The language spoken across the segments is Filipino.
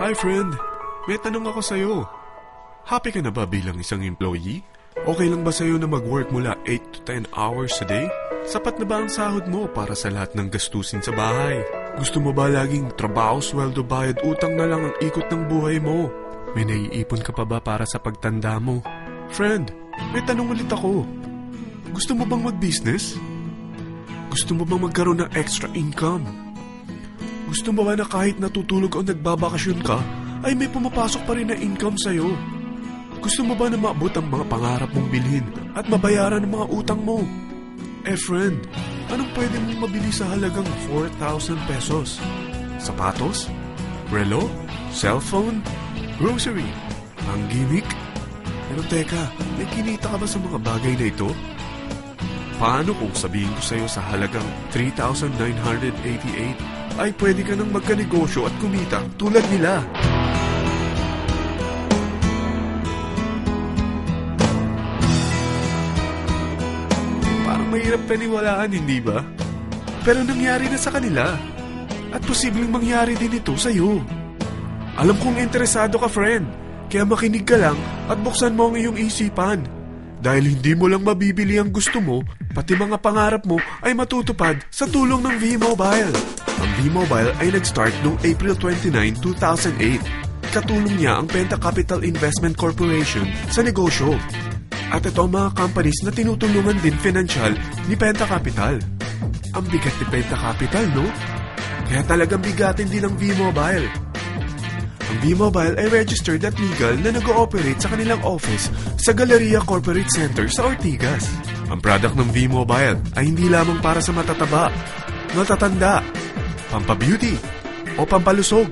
Hi friend, may tanong ako sa'yo. Happy ka na ba bilang isang employee? Okay lang ba sa'yo na mag-work mula 8 to 10 hours a day? Sapat na ba ang sahod mo para sa lahat ng gastusin sa bahay? Gusto mo ba laging trabaho, sweldo, bayad, utang na lang ang ikot ng buhay mo? May naiipon ka pa ba para sa pagtanda mo? Friend, may tanong ulit ako. Gusto mo bang mag-business? Gusto mo bang magkaroon ng extra income? Gusto mo ba na kahit natutulog o nagbabakasyon ka, ay may pumapasok pa rin na income sa'yo? Gusto mo ba na maabot ang mga pangarap mong bilhin at mabayaran ang mga utang mo? Eh friend, anong pwede mong mabili sa halagang 4,000 pesos? Sapatos? Relo? Cellphone? Grocery? Ang gimmick? Pero teka, may kinita ka ba sa mga bagay na ito? Paano kung sabihin ko sa'yo sa halagang 3,988 ay pwede ka nang magkanegosyo at kumita tulad nila? Parang mahirap paniwalaan, hindi ba? Pero nangyari na sa kanila. At posibleng mangyari din ito sa'yo. Alam kong interesado ka, friend. Kaya makinig ka lang at buksan mo ang iyong isipan. Dahil hindi mo lang mabibili ang gusto mo, pati mga pangarap mo ay matutupad sa tulong ng V-Mobile. Ang V-Mobile ay nag-start noong April 29, 2008. Katulong niya ang Penta Capital Investment Corporation sa negosyo. At ito ang mga companies na tinutulungan din financial ni Penta Capital. Ang bigat ni Penta Capital, no? Kaya talagang bigatin din ang V-Mobile. Ang V-Mobile ay registered at legal na nag-ooperate sa kanilang office sa Galleria Corporate Center sa Ortigas. Ang product ng V-Mobile ay hindi lamang para sa matataba, matatanda, pampabeauty, o pampalusog.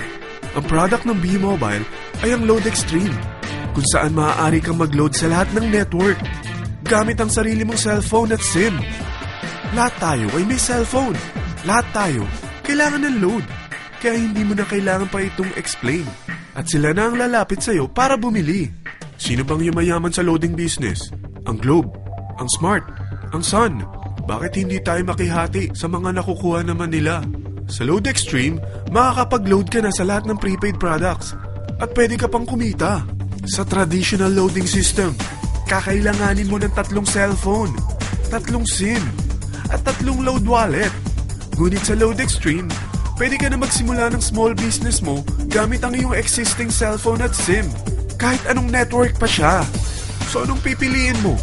Ang product ng V-Mobile ay ang Load Extreme, kung saan maaari kang mag-load sa lahat ng network gamit ang sarili mong cellphone at SIM. Lahat tayo ay may cellphone. Lahat tayo kailangan ng load. Kaya hindi mo na kailangan pa itong explain. At sila na ang lalapit sa'yo para bumili. Sino bang yumayaman sa loading business? Ang Globe, ang Smart, ang Sun. Bakit hindi tayo makihati sa mga nakukuha naman nila? Sa Load Extreme, makakapag-load ka na sa lahat ng prepaid products. At pwede ka pang kumita. Sa traditional loading system, kakailanganin mo ng 3 cellphone, 3 SIM, at 3 load wallet. Ngunit sa Load Extreme, pwede ka na magsimula ng small business mo gamit ang iyong existing cellphone at SIM. Kahit anong network pa siya. So anong pipiliin mo?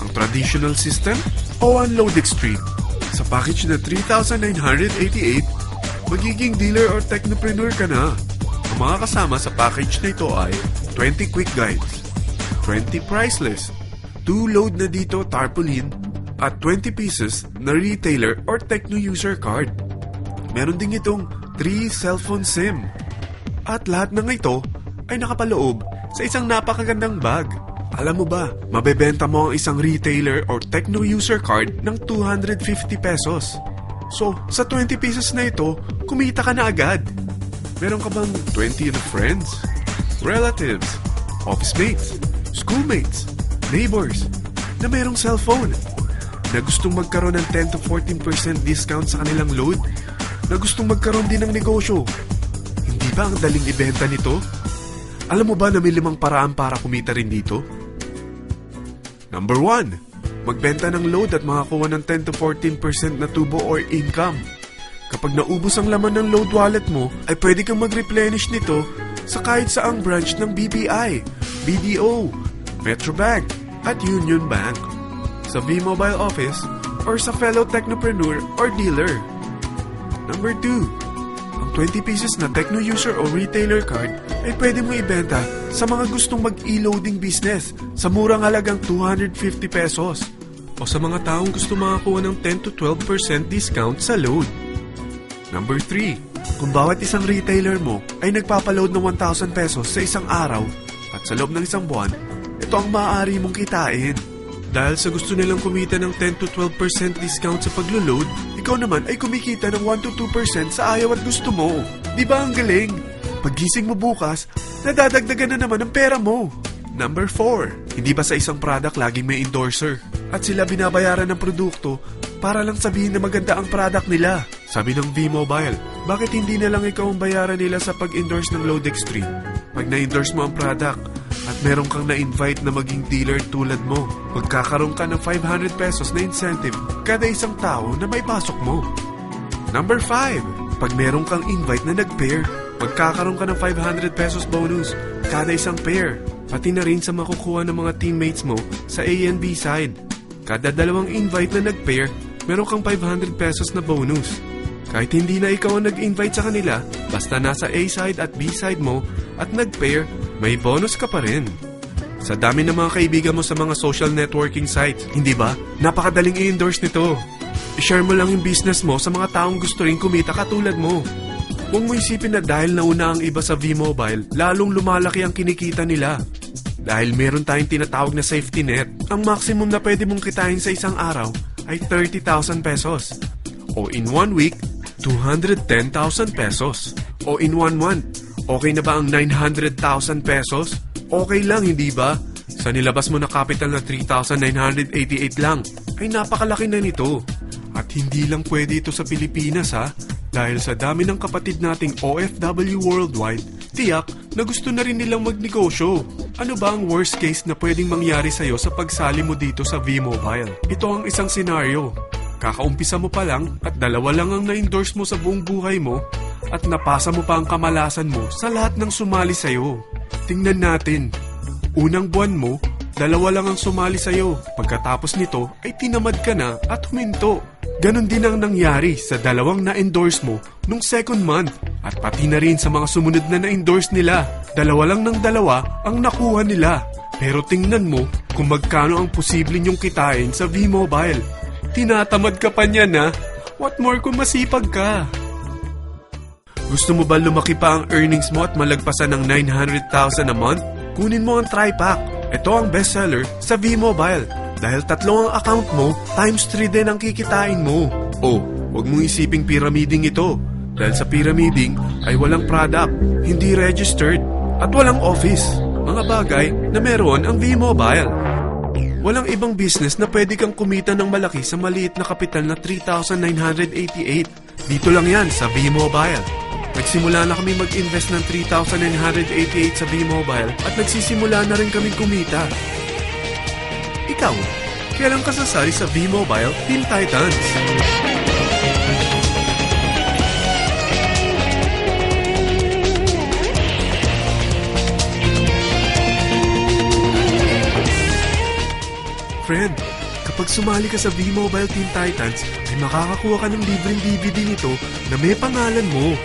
Ang traditional system o ang Load Extreme? Sa package na 3,988, magiging dealer or technopreneur ka na. Ang mga kasama sa package na ito ay 20 quick guides, 20 price list, 2 load na dito tarpaulin, at 20 pieces na retailer or techno user card. Meron din itong 3 cellphone SIM. At lahat ng ito ay nakapaloob sa isang napakagandang bag. Alam mo ba, mabebenta mo ang isang retailer or techno user card ng 250 pesos. So, sa 20 pieces na ito, kumita ka na agad. Meron ka bang 20 na friends, relatives, office mates, schoolmates, neighbors na mayroong cellphone na gustong magkaroon ng 10 to 14% discount sa kanilang load, na gustong magkaroon din ng negosyo? Hindi ba ang daling ibenta nito? Alam mo ba na may 5 paraan para kumita rin dito? Number 1, magbenta ng load at makakuha ng 10 to 14% na tubo or income. Kapag naubos ang laman ng load wallet mo, ay pwede kang mag-replenish nito sa kahit saang branch ng BPI, BDO, Metrobank, at Union Bank, sa V-Mobile office, or sa fellow technopreneur or dealer. Number 2, ang 20 pieces na techno user o retailer card ay pwede mo ibenta sa mga gustong mag-e-loading business sa murang halagang 250 pesos o sa mga taong gusto makakuha ng 10 to 12% discount sa load. Number 3, kung bawat isang retailer mo ay nagpapaload ng 1,000 pesos sa isang araw at sa loob ng isang buwan, ito ang maaari mong kitain. Dahil sa gusto nilang kumita ng 10 to 12% discount sa paglo-load, ikaw naman ay kumikita ng 1 to 2% sa ayaw at gusto mo. Di ba ang galing? Paggising mo bukas, nadadagdagan na naman ang pera mo. Number 4, hindi ba sa isang product laging may endorser? At sila binabayaran ng produkto para lang sabihin na maganda ang product nila. Sabi ng V-Mobile, bakit hindi na lang ikaw ang bayaran nila sa pag-endorse ng Load Extreme? Pag na-endorse mo ang product at meron kang na-invite na maging dealer tulad mo, magkakaroon ka ng 500 pesos na incentive kada isang tao na may pasok mo. Number 5, pag meron kang invite na nag-pair, magkakaroon ka ng 500 pesos bonus kada isang pair, pati na rin sa makukuha ng mga teammates mo sa A and B side. Kada dalawang invite na nag-pair, meron kang 500 pesos na bonus. Kahit hindi na ikaw ang nag-invite sa kanila, basta nasa A side at B side mo at nag-pair, may bonus ka pa rin. Sa dami ng mga kaibigan mo sa mga social networking sites, hindi ba? Napakadaling i-endorse nito. I-share mo lang yung business mo sa mga taong gusto rin kumita katulad mo. Huwag mo isipin na dahil nauna ang iba sa V-Mobile, lalong lumalaki ang kinikita nila. Dahil meron tayong tinatawag na safety net, ang maximum na pwede mong kitain sa isang araw ay 30,000 pesos. O in 1 week, 210,000 pesos. O in 1 month, okay na ba ang 900,000 pesos? Okay lang, hindi ba? Sa nilabas mo na capital na 3,988 lang, ay napakalaki na nito. At hindi lang pwede ito sa Pilipinas ha, dahil sa dami ng kapatid nating OFW worldwide, tiyak na gusto na rin nilang magnegosyo. Ano ba ang worst case na pwedeng mangyari sa'yo sa pagsali mo dito sa V-Mobile? Ito ang isang senaryo. Kakaumpisa mo pa lang at 2 lang ang na-endorse mo sa buong buhay mo at napasa mo pa ang kamalasan mo sa lahat ng sumali sa'yo. Tingnan natin. Unang buwan mo, 2 lang ang sumali sa'yo. Pagkatapos nito ay tinamad ka na at huminto. Ganon din ang nangyari sa 2 na-endorse mo nung second month at pati na rin sa mga sumunod na na-endorse nila. 2 lang ng 2 ang nakuha nila. Pero tingnan mo kung magkano ang posible nyong kitain sa V-Mobile. Tinatamad ka pa niyan ha? What more kung masipag ka? Gusto mo ba lumaki pa ang earnings mo at malagpasan ng 900,000 a month? Kunin mo ang TriPack. Ito ang bestseller sa V-Mobile. Dahil 3 ang account mo, times 3 din ang kikitain mo. Oh, huwag mong isiping pyramiding ito. Dahil sa pyramiding ay walang product, hindi registered, at walang office. Mga bagay na meron ang V-Mobile. Walang ibang business na pwede kang kumita ng malaki sa maliit na kapital na 3,988. Dito lang yan sa V-Mobile. Nagsimula na kami mag-invest ng 3,988 sa V-Mobile at nagsisimula na rin kami kumita. Ikaw, kailan ka sasali sa V-Mobile Teen Titans? Friend, kapag sumali ka sa V-Mobile Teen Titans, ay makakakuha ka ng libreng DVD nito na may pangalan mo.